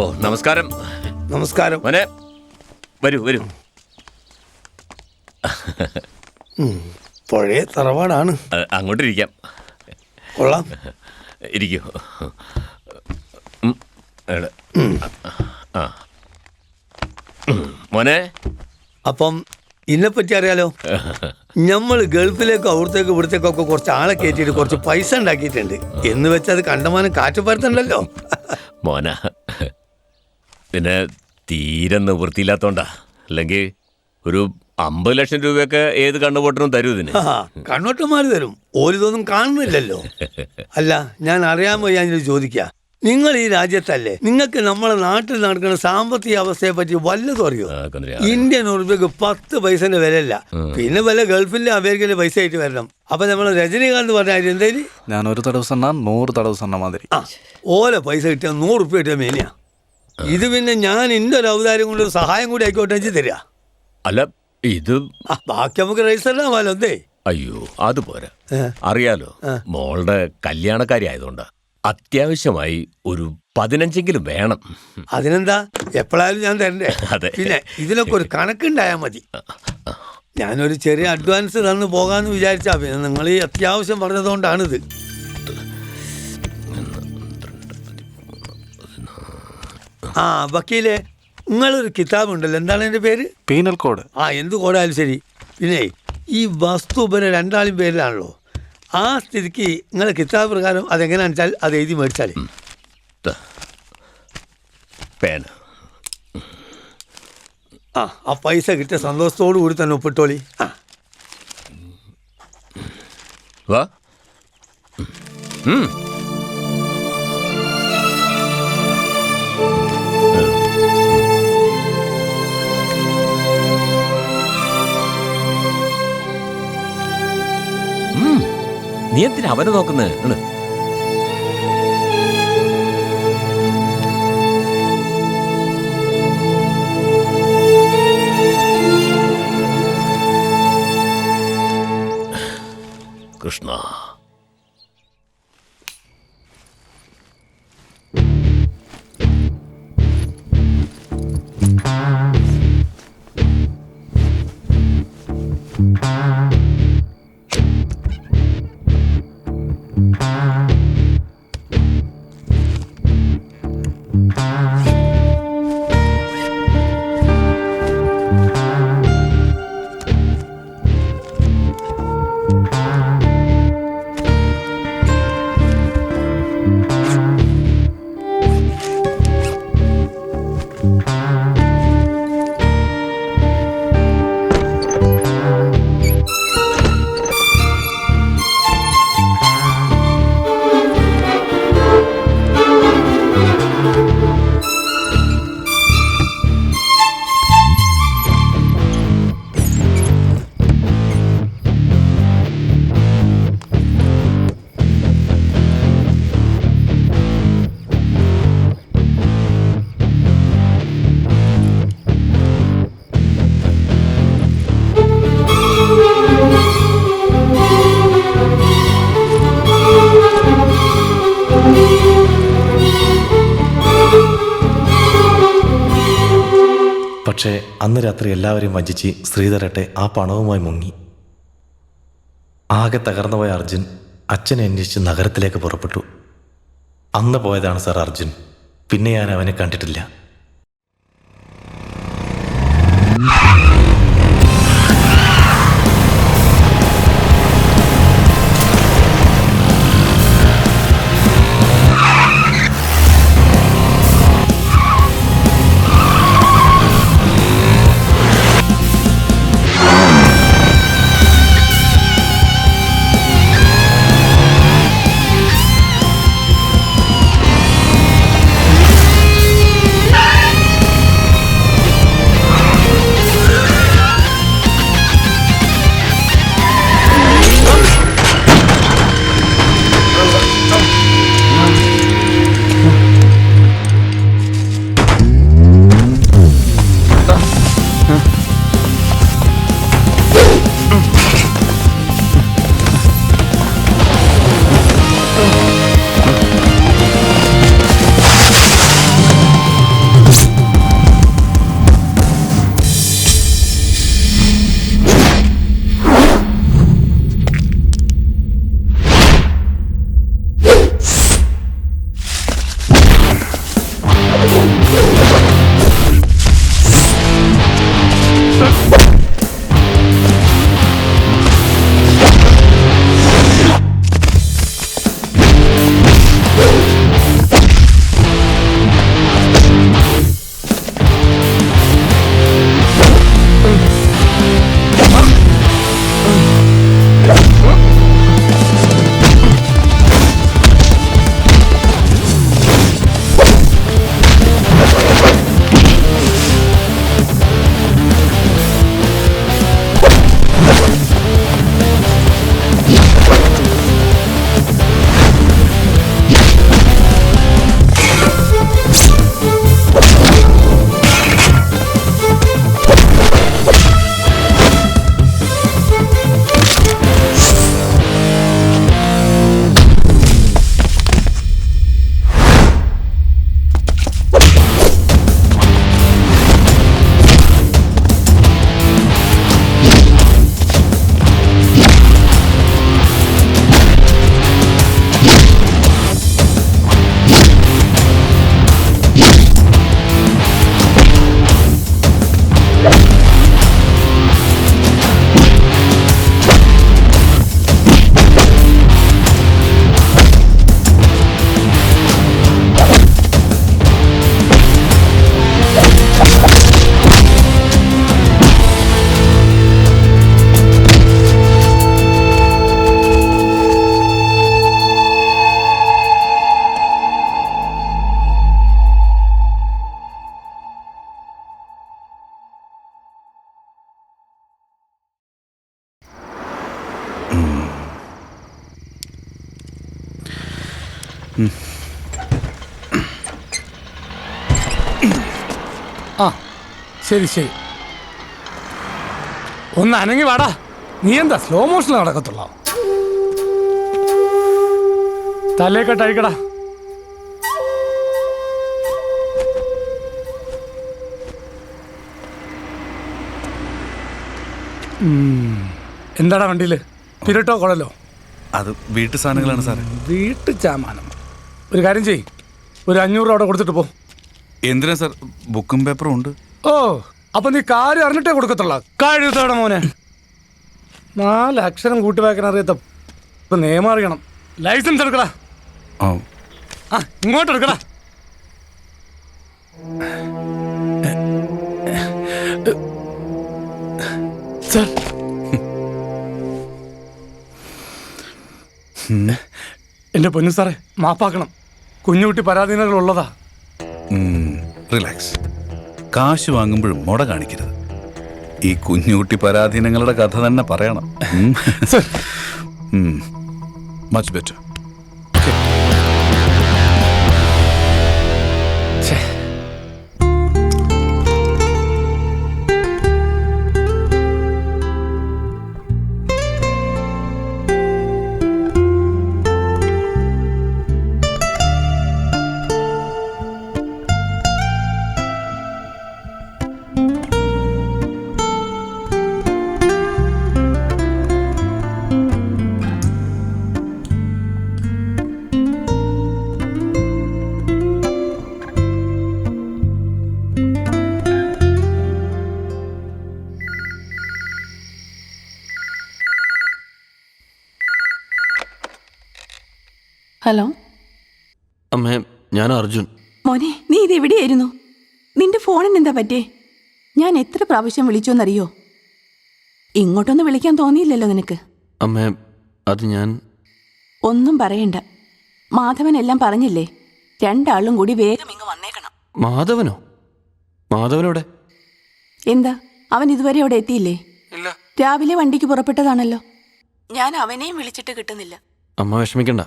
ഓ നമസ്കാരം. നമസ്കാരം. മോനെ വരൂ വരൂ. പഴയ തറവാടാണ്. അങ്ങോട്ടിരിക്കാം. കൊള്ളാം. ഇരിക്കൂ. മോനെ, അപ്പം ഇതിനെപ്പറ്റി അറിയാലോ. നമ്മൾ ഗൾഫിലേക്കോ അവിടത്തേക്കോ ഇവിടത്തേക്കൊക്കെ കുറച്ച് ആളെ കയറ്റിയിട്ട് കുറച്ച് പൈസ ഉണ്ടാക്കിയിട്ടുണ്ട്. എന്ന് വെച്ചാൽ അത് കണ്ടമാനം കാറ്റുപരത്തുണ്ടല്ലോ. മോന പിന്നെ തീരെ നിവൃത്തിയില്ലാത്തോണ്ടാ. അല്ലെങ്കിൽ ഒരു 50 ലക്ഷം രൂപയൊക്കെ ഏത് കണ്ണുപൊട്ടനും തരൂ ഇതിന്. കണ്ണോട്ടന്മാര് തരും. ഓരിതൊന്നും കാണുന്നില്ലല്ലോ. അല്ല, ഞാൻ അറിയാൻ വയ്യ ചോദിക്കാം. നിങ്ങൾ ഈ രാജ്യത്തല്ലേ? നിങ്ങൾക്ക് നമ്മളെ നാട്ടിൽ നടക്കുന്ന സാമ്പത്തിക അവസ്ഥയെ പറ്റി വല്ലതും അറിയോ? ഇന്ത്യൻ ഉറുപ്പിക്ക് 10 പൈസന്റെ വിലയില്ല. പിന്നെ വില ഗൾഫിലെ അമേരിക്കയിലെ പൈസ ആയിട്ട് വരണം. അപ്പൊ നമ്മളെ രജനീകാന്ത് പറഞ്ഞ എന്തായാലും ഞാൻ ഒരു തടവ് സണ്ണ 100 തടവ് സണ്ണ മാതിരി. ഓല പൈസ കിട്ടിയാൽ 100 ഉറുപ്പ്യ കിട്ടിയ മേനിയാ. ഇത് പിന്നെ ഞാൻ എന്റെ ഒരു ഔദാര്യം കൊണ്ട് ഒരു സഹായം കൂടി ആയിക്കോട്ടെ തരാ. അല്ല ഇത് ബാക്കി നമുക്ക് രജിസ്റ്ററിനാവാലോ. എന്തേ? അയ്യോ അത് പോരാ. അറിയാലോ, മോളുടെ കല്യാണക്കാരി ആയതുകൊണ്ട് അത്യാവശ്യമായി ഒരു 15 വേണം. അതിനെന്താ, എപ്പോഴായാലും ഞാൻ തരണ്ടേ? അതെ. പിന്നെ ഇതിനൊക്കെ ഒരു കണക്കുണ്ടായാൽ മതി. ഞാനൊരു ചെറിയ അഡ്വാൻസ് തന്നു പോകാന്ന് വിചാരിച്ചാ. പിന്നെ നിങ്ങൾ ഈ അത്യാവശ്യം പറഞ്ഞതുകൊണ്ടാണിത്. ആ വക്കീലെ, നിങ്ങളൊരു കിതാബ് ഉണ്ടല്ലോ, എന്താണ് എൻ്റെ പേര്? Penal code. എന്ത് കോഡായാലും ശരി. പിന്നെ ഈ വസ്തു ഇവരെ രണ്ടാളും പേരിലാണല്ലോ. ആ സ്ഥിതിക്ക് നിങ്ങളെ കിതാബ് പ്രകാരം അതെങ്ങനെയാണെന്ന് വെച്ചാൽ അത് എഴുതി മേടിച്ചാലേ. ആ പൈസ കിട്ടിയ സന്തോഷത്തോടു കൂടി തന്നെ ഒപ്പിട്ടോളി. വാ. നീ എന്തിനാ അവനെ നോക്കുന്നത്? കൃഷ്ണ, പക്ഷേ അന്ന് രാത്രി എല്ലാവരെയും വഞ്ചിച്ച് ശ്രീധരട്ടെ ആ പണവുമായി മുങ്ങി. ആകെ തകർന്നുപോയ അർജുൻ അച്ഛനെ അന്വേഷിച്ച് നഗരത്തിലേക്ക് പുറപ്പെട്ടു. അന്ന് പോയതാണ് സർ അർജുൻ. പിന്നെ ഞാൻ അവനെ കണ്ടിട്ടില്ല. ആ ശരി ശരി, ഒന്ന് അനങ്ങി വാടാ. നീ എന്താ സ്ലോ മോഷനിൽ നടക്കത്തുള്ള? തലേക്കെട്ട് അഴിക്കടാ. എന്താടാ വണ്ടിയില്? പിരട്ടോ കുഴലോ? അത് വീട്ടു സാധനങ്ങളാണ് സാറേ. വീട്ടു ചാമാനം. ഒരു കാര്യം ചെയ്യ്, ഒരു 500 അവിടെ കൊടുത്തിട്ട് പോ. എന്തിനാ സാർ? ബുക്കും പേപ്പറും ഉണ്ട്. ഓ, അപ്പൊ നീ കാര്യം അറിഞ്ഞിട്ടേ കൊടുക്കത്തുള്ള. കാഴ്ചത്തോടെ മോനെ 4 അക്ഷരം കൂട്ടിവാക്കാൻ അറിയാത്ത ഇപ്പൊ നിയമം അറിയണം. ലൈസൻസ് എടുക്കടാ. ആ ഇങ്ങോട്ട് എടുക്കടാ. സാർ, എന്റെ പൊന്നു സാറേ, മാപ്പാക്കണം. കുഞ്ഞുകുട്ടി പരാധീനതകൾ ഉള്ളതാ. റിലാക്സ്. കാശ് വാങ്ങുമ്പോഴും മുട കാണിക്കരുത്. ഈ കുഞ്ഞുകുട്ടി പരാധീനങ്ങളുടെ കഥ തന്നെ പറയണം. Much better. ഹലോ അമ്മേ, ഞാൻ അർജുൻ. മോനെ, നീ ഇത് എവിടെയായിരുന്നു? നിന്റെ ഫോണിന് എന്താ പറ്റേ? ഞാൻ എത്ര പ്രാവശ്യം വിളിച്ചോന്നറിയോ? ഇങ്ങോട്ടൊന്ന് വിളിക്കാൻ തോന്നിയില്ലല്ലോ നിനക്ക്? അമ്മേ, അത് ഞാൻ... ഒന്നും പറയണ്ട. മാധവൻ എല്ലാം പറഞ്ഞില്ലേ? 2 ആളും കൂടി വേഗം ഇങ്ങ് വന്നേക്കണം. മാധവനോ? മാധവനോടെ? എന്താ, അവൻ ഇതുവരെ അവിടെ എത്തിയില്ലേ? ഇല്ല. രാവിലെ വണ്ടിക്ക് പുറപ്പെട്ടതാണല്ലോ. ഞാൻ അവനെയും വിളിച്ചിട്ട് കിട്ടുന്നില്ല. അമ്മ വിഷമിക്കണ്ട,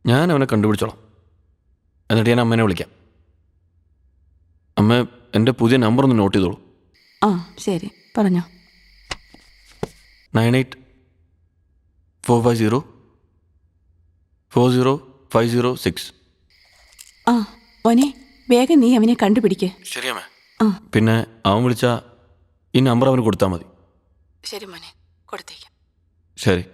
ഞാൻ അവനെ കണ്ടുപിടിച്ചോളാം. എന്നിട്ട് ഞാൻ അമ്മേനെ വിളിക്കാം. അമ്മ എൻ്റെ പുതിയ നമ്പർ ഒന്ന് നോട്ട് ചെയ്തോളൂ. ആ ശരി, പറഞ്ഞോ. 9845040506. ആ മോനെ, വേഗം നീ അവനെ കണ്ടുപിടിക്ക്. ശരി അമ്മേ. ആ പിന്നെ അവൻ വിളിച്ചാൽ ഈ നമ്പർ അവന് കൊടുത്താൽ മതി. ശരി മോനെ, കൊടുത്തേക്കാം. ശരി.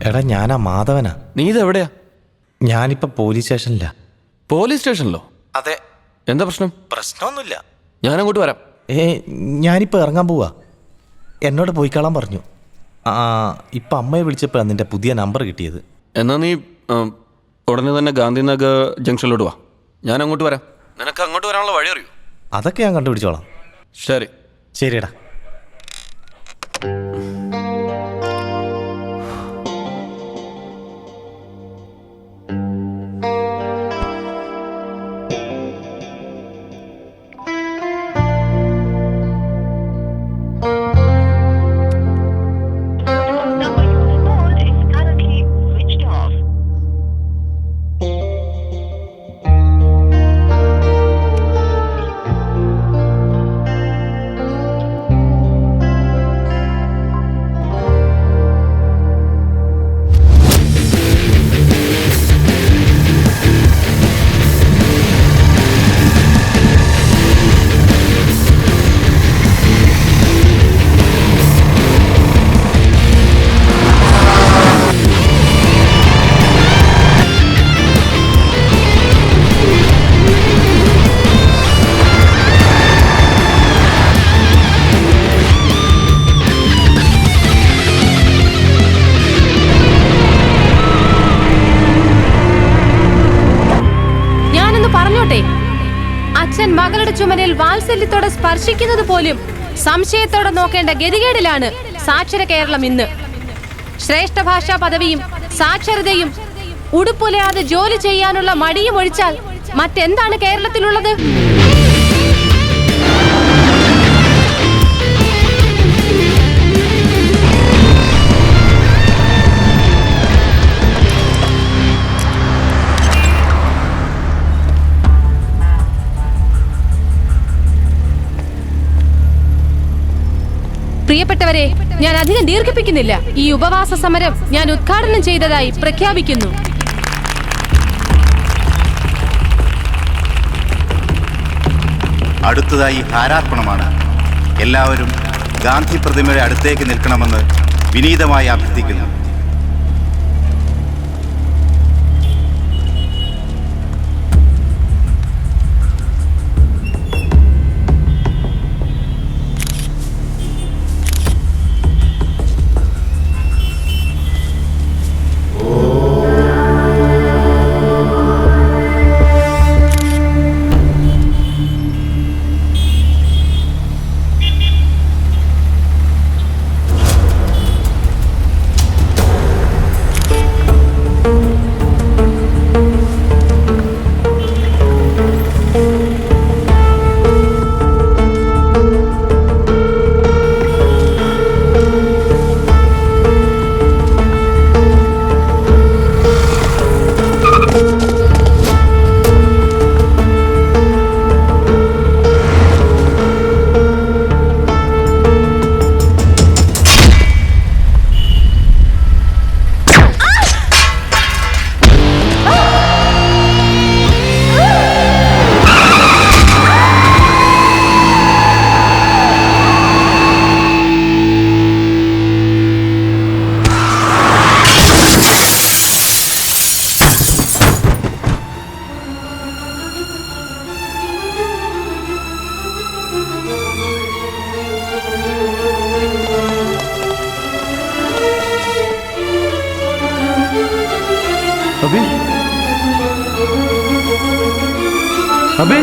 എടാ, ഞാനാ മാധവനാ. നീ ഇതെവിടെയാ? ഞാനിപ്പോൾ പോലീസ് സ്റ്റേഷനിലാ. പോലീസ് സ്റ്റേഷനിലോ? അതെ. എന്താ പ്രശ്നം? പ്രശ്നമൊന്നുമില്ല. ഞാനങ്ങോട്ട് വരാം. ഞാനിപ്പോൾ ഇറങ്ങാൻ പോവാ. എന്നോട് പോയിക്കാളാൻ പറഞ്ഞു. ഇപ്പം അമ്മയെ വിളിച്ചപ്പോഴാണ് നിൻ്റെ പുതിയ നമ്പർ കിട്ടിയത്. എന്നാൽ നീ ഉടനെ തന്നെ ഗാന്ധിനഗർ ജംഗ്ഷനിലോട്ട് വാ. ഞാൻ അങ്ങോട്ട് വരാം. നിനക്ക് അങ്ങോട്ട് വരാനുള്ള വഴി അറിയൂ? അതൊക്കെ ഞാൻ കണ്ടുപിടിച്ചോളാം. ശരി. ശരിയടാ. പറഞ്ഞോട്ടെ, അച്ഛൻ മകളുടെ ചുമലിൽ വാത്സല്യത്തോടെ സ്പർശിക്കുന്നത് പോലും സംശയത്തോടെ നോക്കേണ്ട ഗതികേടിലാണ് സാക്ഷര കേരളം ഇന്ന്. ശ്രേഷ്ഠ ഭാഷാ പദവിയും സാക്ഷരതയും ഉടുപ്പുലയാതെ ജോലി ചെയ്യാനുള്ള മടിയും ഒഴിച്ചാൽ മറ്റെന്താണ് കേരളത്തിലുള്ളത്? പ്രിയപ്പെട്ടവരെ, ഞാൻ അധികം ദീർഘിപ്പിക്കുന്നില്ല. ഈ ഉപവാസ സമരം ഞാൻ ഉദ്ഘാടനം ചെയ്തതായി പ്രഖ്യാപിക്കുന്നു. അടുത്തതായി ഹാരാർപ്പണമാണ്. എല്ലാവരും ഗാന്ധി പ്രതിമയുടെ അടുത്തേക്ക് നിൽക്കണമെന്ന് വിനീതമായി അഭ്യർത്ഥിക്കുന്നു. അബി